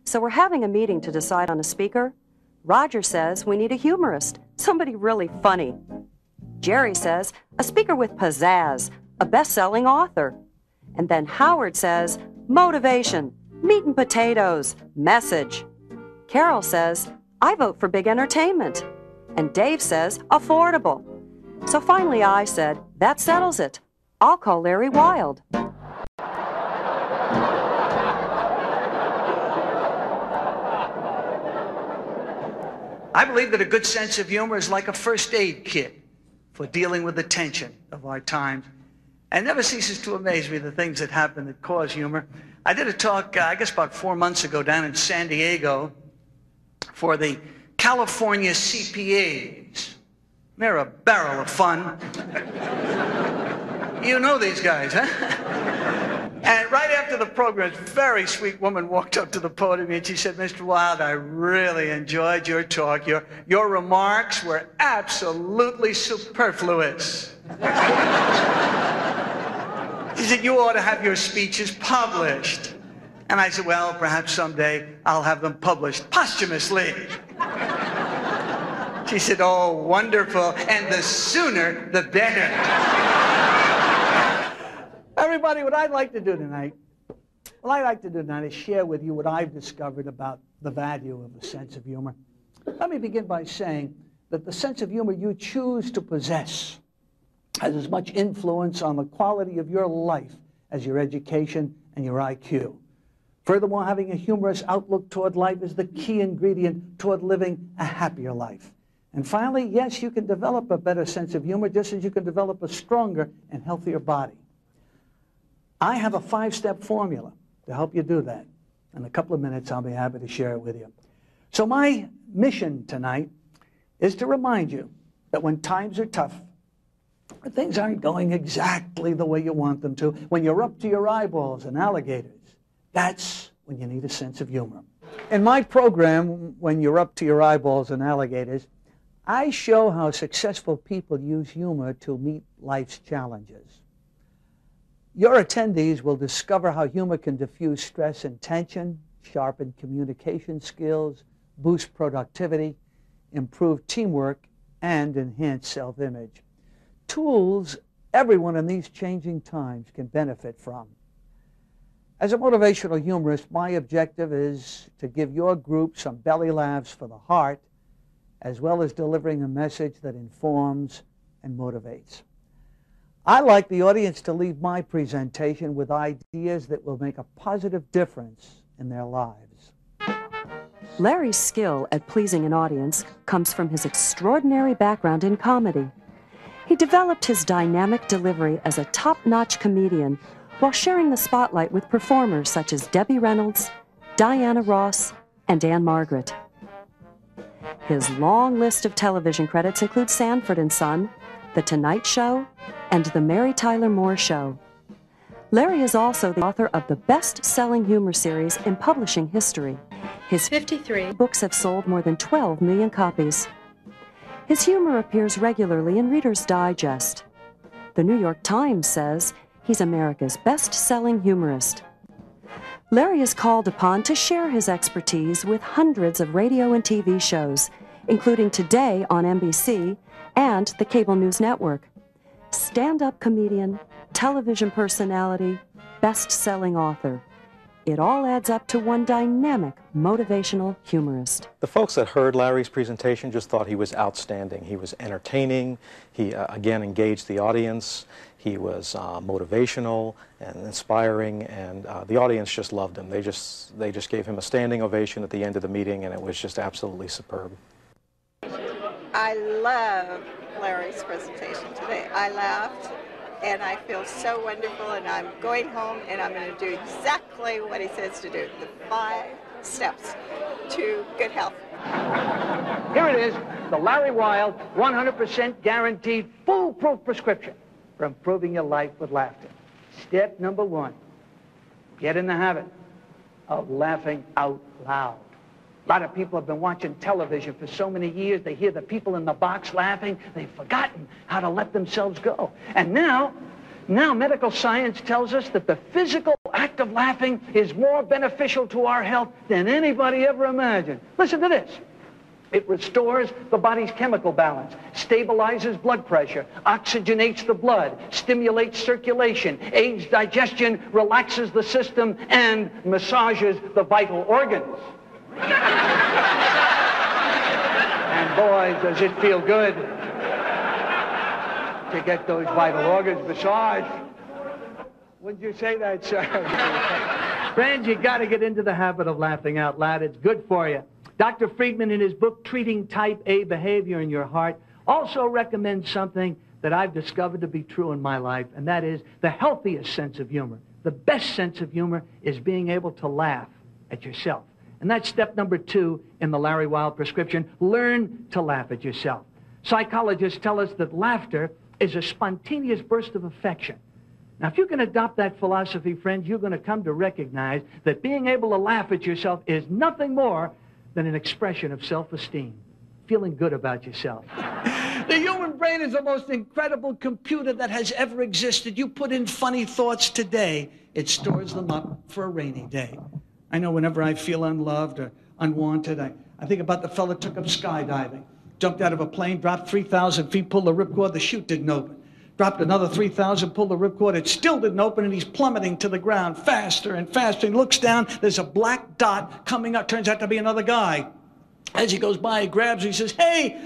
So we're having a meeting to decide on a speaker. Roger says we need a humorist, somebody really funny. Jerry says a speaker with pizzazz, a best-selling author. And then Howard says motivation, meat and potatoes, message. Carol says, I vote for big entertainment. And Dave says affordable. So finally I said, that settles it. I'll call Larry Wilde. I believe that a good sense of humor is like a first aid kit for dealing with the tension of our times. And it never ceases to amaze me the things that happen that cause humor. I did a talk, I guess about 4 months ago down in San Diego for the California CPAs. They're a barrel of fun. You know these guys, huh? And right after the program, a very sweet woman walked up to the podium and she said, Mr. Wilde, I really enjoyed your talk. Your remarks were absolutely superfluous. She said, you ought to have your speeches published. And I said, well, perhaps someday I'll have them published posthumously. She said, oh, wonderful, and the sooner the better. Everybody, what I'd like to do tonight is share with you what I've discovered about the value of a sense of humor. Let me begin by saying that the sense of humor you choose to possess has as much influence on the quality of your life as your education and your IQ. Furthermore, having a humorous outlook toward life is the key ingredient toward living a happier life. And finally, yes, you can develop a better sense of humor just as you can develop a stronger and healthier body. I have a 5-step formula to help you do that. In a couple of minutes, I'll be happy to share it with you. So my mission tonight is to remind you that when times are tough, when things aren't going exactly the way you want them to, when you're up to your eyeballs in alligators, that's when you need a sense of humor. In my program, When You're Up to Your Eyeballs in Alligators, I show how successful people use humor to meet life's challenges. Your attendees will discover how humor can diffuse stress and tension, sharpen communication skills, boost productivity, improve teamwork, and enhance self-image. Tools everyone in these changing times can benefit from. As a motivational humorist, my objective is to give your group some belly laughs for the heart, as well as delivering a message that informs and motivates. I like the audience to leave my presentation with ideas that will make a positive difference in their lives. Larry's skill at pleasing an audience comes from his extraordinary background in comedy. He developed his dynamic delivery as a top-notch comedian while sharing the spotlight with performers such as Debbie Reynolds, Diana Ross, and Anne Margaret. His long list of television credits include Sanford and Son, The Tonight Show, and The Mary Tyler Moore Show. Larry is also the author of the best-selling humor series in publishing history. His 53 books have sold more than 12 million copies. His humor appears regularly in Reader's Digest. The New York Times says he's America's best-selling humorist. Larry is called upon to share his expertise with hundreds of radio and TV shows, including Today on NBC and the Cable News Network. Stand-up comedian, television personality, best-selling author. It all adds up to one dynamic, motivational humorist. The folks that heard Larry's presentation just thought he was outstanding. He was entertaining. He, again, engaged the audience. He was motivational and inspiring, and the audience just loved him. They just gave him a standing ovation at the end of the meeting, and it was just absolutely superb. I love Larry's presentation today. I laughed, and I feel so wonderful, and I'm going home, and I'm going to do exactly what he says to do, the 5 steps to good health. Here it is, the Larry Wilde 100% guaranteed foolproof prescription for improving your life with laughter. Step number 1, get in the habit of laughing out loud. A lot of people have been watching television for so many years, they hear the people in the box laughing, they've forgotten how to let themselves go. And now medical science tells us that the physical act of laughing is more beneficial to our health than anybody ever imagined. Listen to this. It restores the body's chemical balance, stabilizes blood pressure, oxygenates the blood, stimulates circulation, aids digestion, relaxes the system, and massages the vital organs. And boy, does it feel good to get those vital organs massaged. Wouldn't you say that, sir? Friends, you got to get into the habit of laughing out loud. It's good for you. Dr. Friedman, in his book, Treating Type A Behavior in Your Heart, also recommends something that I've discovered to be true in my life, and that is the healthiest sense of humor. The best sense of humor is being able to laugh at yourself. And that's step number 2 in the Larry Wilde prescription. Learn to laugh at yourself. Psychologists tell us that laughter is a spontaneous burst of affection. Now, if you can adopt that philosophy, friends, you're going to come to recognize that being able to laugh at yourself is nothing more than an expression of self-esteem, feeling good about yourself. The human brain is the most incredible computer that has ever existed. You put in funny thoughts today, it stores them up for a rainy day. I know whenever I feel unloved or unwanted, I think about the fella took up skydiving, jumped out of a plane, dropped 3,000 feet, pulled the ripcord, the chute didn't open. Dropped another 3,000, pulled the ripcord, it still didn't open, and he's plummeting to the ground faster and faster. He looks down, there's a black dot coming up, turns out to be another guy. As he goes by, he grabs, he says, "Hey,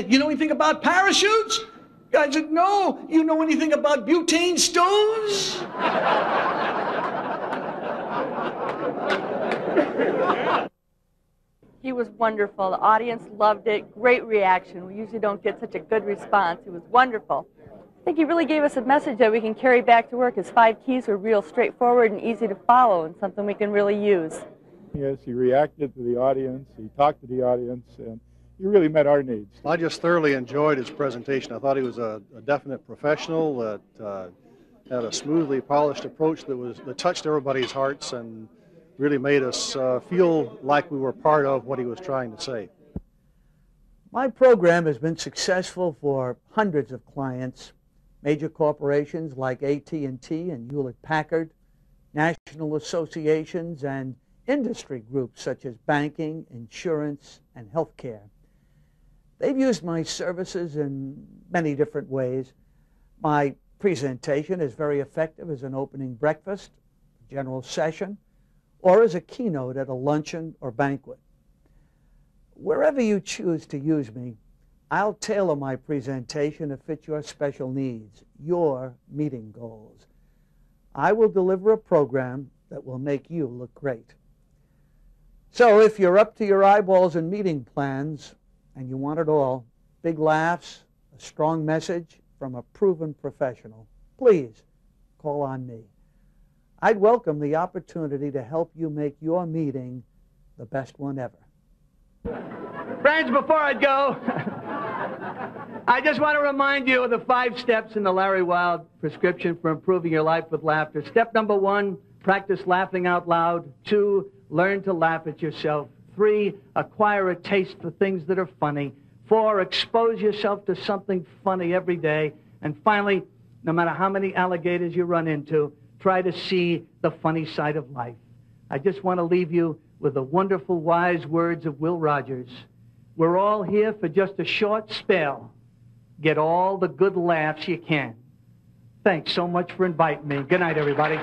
you know anything about parachutes?" Guy said, "No." "You know anything about butane stoves?" He was wonderful. The audience loved it. Great reaction. We usually don't get such a good response. It was wonderful. I think he really gave us a message that we can carry back to work. His 5 keys were real straightforward and easy to follow, and something we can really use. Yes, he reacted to the audience, he talked to the audience, and he really met our needs. I just thoroughly enjoyed his presentation. I thought he was a definite professional that had a smoothly polished approach that touched everybody's hearts and really made us feel like we were part of what he was trying to say. My program has been successful for hundreds of clients. Major corporations like AT&T and Hewlett-Packard, national associations, and industry groups such as banking, insurance, and healthcare. They've used my services in many different ways. My presentation is very effective as an opening breakfast, general session, or as a keynote at a luncheon or banquet. Wherever you choose to use me, I'll tailor my presentation to fit your special needs, your meeting goals. I will deliver a program that will make you look great. So if you're up to your eyeballs in meeting plans and you want it all, big laughs, a strong message from a proven professional, please call on me. I'd welcome the opportunity to help you make your meeting the best one ever. Friends, before I go, I just want to remind you of the 5 steps in the Larry Wilde prescription for improving your life with laughter. Step number 1, practice laughing out loud. 2, learn to laugh at yourself. 3, acquire a taste for things that are funny. 4, expose yourself to something funny every day. And finally, no matter how many alligators you run into, try to see the funny side of life. I just want to leave you with the wonderful, wise words of Will Rogers. We're all here for just a short spell. Get all the good laughs you can. Thanks so much for inviting me. Good night, everybody.